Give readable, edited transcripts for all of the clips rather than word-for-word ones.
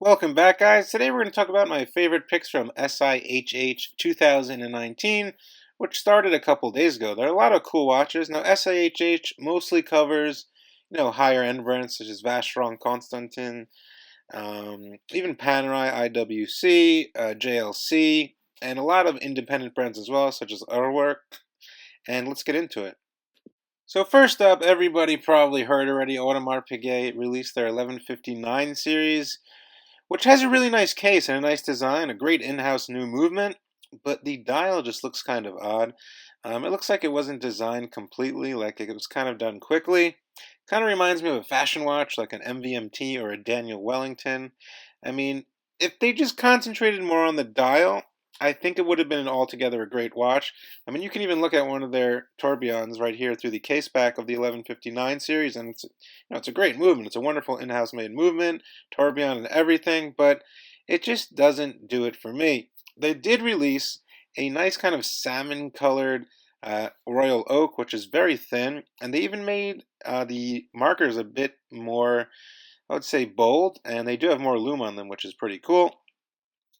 Welcome back, guys. Today we're going to talk about my favorite picks from SIHH 2019, which started a couple days ago. There are a lot of cool watches. Now, SIHH mostly covers, higher end brands such as Vacheron Constantin, even Panerai, IWC, JLC, and a lot of independent brands as well, such as Artwork. And let's get into it. So first up, everybody probably heard already, Audemars Piguet released their 1159 series, which has a really nice case and a nice design, a great in-house new movement, but the dial just looks kind of odd. It looks like it wasn't designed completely, like it was kind of done quickly. Kind of reminds me of a fashion watch, like an MVMT or a Daniel Wellington. I mean, if they just concentrated more on the dial, I think it would have been altogether a great watch. I mean, you can even look at one of their tourbillons right here through the case back of the 1159 series, and it's a great movement. It's a wonderful in-house made movement, tourbillon and everything, but it just doesn't do it for me. They did release a nice kind of salmon-colored royal oak, which is very thin, and they even made the markers a bit more, I would say, bold, and they do have more lume on them, which is pretty cool.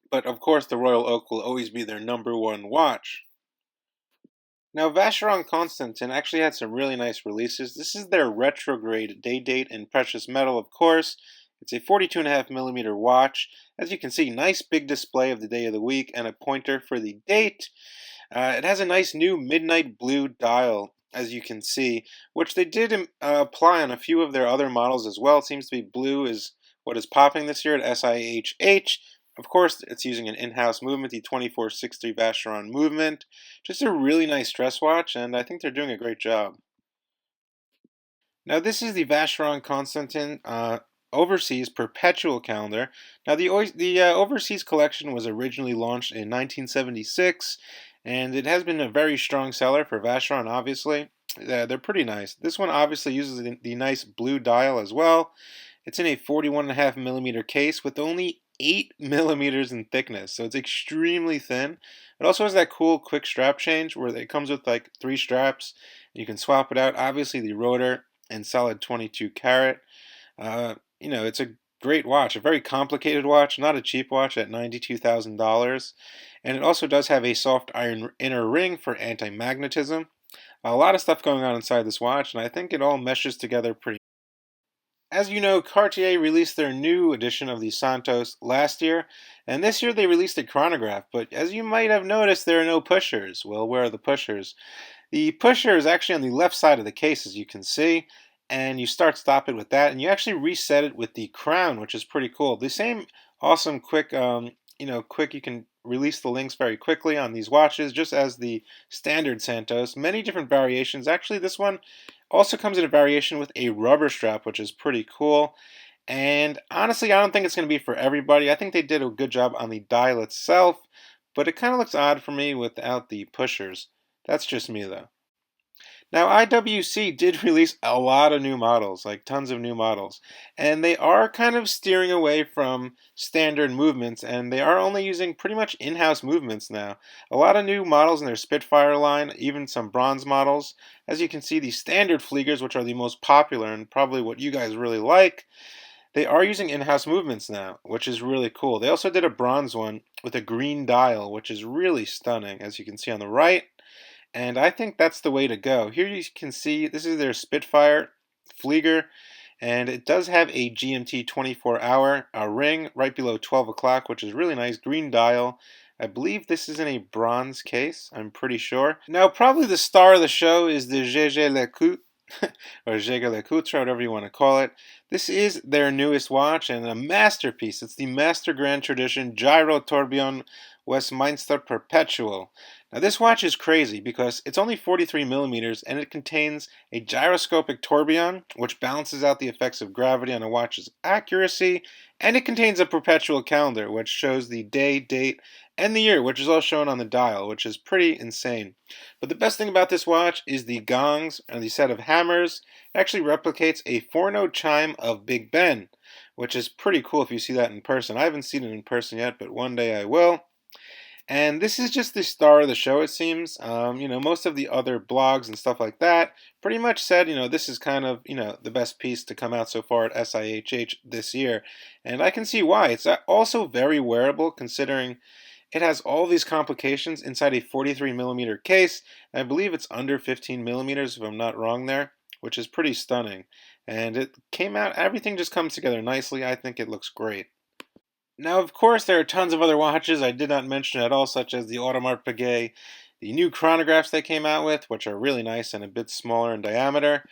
But of course, the royal oak will always be their #1 watch. Now, Vacheron Constantin actually had some really nice releases. This is their retrograde day date in precious metal, of course. It's a 42.5mm watch. As you can see, nice big display of the day of the week and a pointer for the date. It has a nice new midnight blue dial, as you can see, which they did apply on a few of their other models as well. It seems to be blue is what is popping this year at SIHH. Of course, it's using an in-house movement, the 2463 Vacheron movement. Just a really nice dress watch, and I think they're doing a great job. Now, this is the Vacheron Constantin Overseas Perpetual calendar. Now, the Overseas collection was originally launched in 1976, and it has been a very strong seller for Vacheron, obviously. They're pretty nice. This one obviously uses the nice blue dial as well. It's in a 41.5mm case with only 8mm in thickness, so it's extremely thin. It also has that cool quick strap change where it comes with like 3 straps. You can swap it out. Obviously, the rotor and solid 22 carat. It's a great watch, a very complicated watch, not a cheap watch at $92,000. And it also does have a soft iron inner ring for anti-magnetism. A lot of stuff going on inside this watch, and I think it all meshes together pretty. As you know, Cartier released their new edition of the Santos last year, and this year they released a chronograph, but as you might have noticed, there are no pushers. Well, where are the pushers? The pusher is actually on the left side of the case, as you can see, and you stop it with that, and you actually reset it with the crown, which is pretty cool. The same awesome quick, you can release the links very quickly on these watches, just as the standard Santos. Many different variations. Actually, this one also comes in a variation with a rubber strap, which is pretty cool. And honestly, I don't think it's going to be for everybody. I think they did a good job on the dial itself, but it kind of looks odd for me without the pushers. That's just me, though. Now, IWC did release a lot of new models, like tons of new models, and they are kind of steering away from standard movements, and they are only using pretty much in-house movements now. A lot of new models in their Spitfire line, even some bronze models. As you can see, the standard Fliegers, which are the most popular and probably what you guys really like, they are using in-house movements now, which is really cool. They also did a bronze one with a green dial, which is really stunning, as you can see on the right. And I think that's the way to go. Here you can see this is their Spitfire Flieger, and it does have a GMT 24-hour ring right below 12 o'clock, which is really nice. Green dial. I believe this is in a bronze case, I'm pretty sure. Now, probably the star of the show is the Jaeger-LeCoultre, or Jaeger-LeCoultre, whatever you want to call it. This is their newest watch and a masterpiece. It's the Master Grand Tradition Gyro Tourbillon Westminster Perpetual. Now this watch is crazy because it's only 43mm and it contains a gyroscopic tourbillon which balances out the effects of gravity on a watch's accuracy, and it contains a perpetual calendar which shows the day, date, and the year, which is all shown on the dial, which is pretty insane. But the best thing about this watch is the gongs and the set of hammers. It actually replicates a 4-note chime of Big Ben, which is pretty cool if you see that in person. I haven't seen it in person yet, but one day I will. And this is just the star of the show, it seems. Most of the other blogs and stuff like that pretty much said, this is kind of, the best piece to come out so far at SIHH this year. And I can see why. It's also very wearable, considering it has all these complications inside a 43 millimeter case. I believe it's under 15 millimeters, if I'm not wrong there, which is pretty stunning. And it came out, everything just comes together nicely. I think it looks great. Now, of course, there are tons of other watches I did not mention at all, such as the Audemars Piguet, the new chronographs they came out with, which are really nice and a bit smaller in diameter,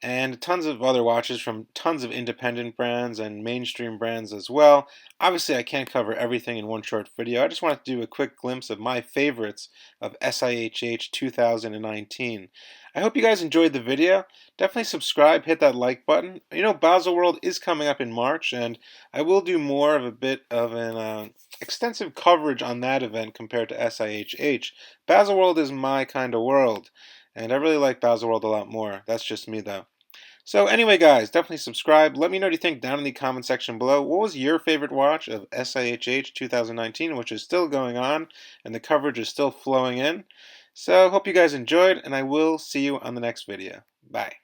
and tons of other watches from tons of independent brands and mainstream brands as well. Obviously, I can't cover everything in one short video. I just wanted to do a quick glimpse of my favorites of SIHH 2019. I hope you guys enjoyed the video. Definitely subscribe, hit that like button. Baselworld is coming up in March, and I will do more of a bit of an extensive coverage on that event compared to SIHH. Baselworld is my kind of world, and I really like Baselworld a lot more. That's just me, though. So anyway, guys, definitely subscribe. Let me know what you think down in the comment section below. What was your favorite watch of SIHH 2019, which is still going on, and the coverage is still flowing in. So hope you guys enjoyed, and I will see you on the next video. Bye.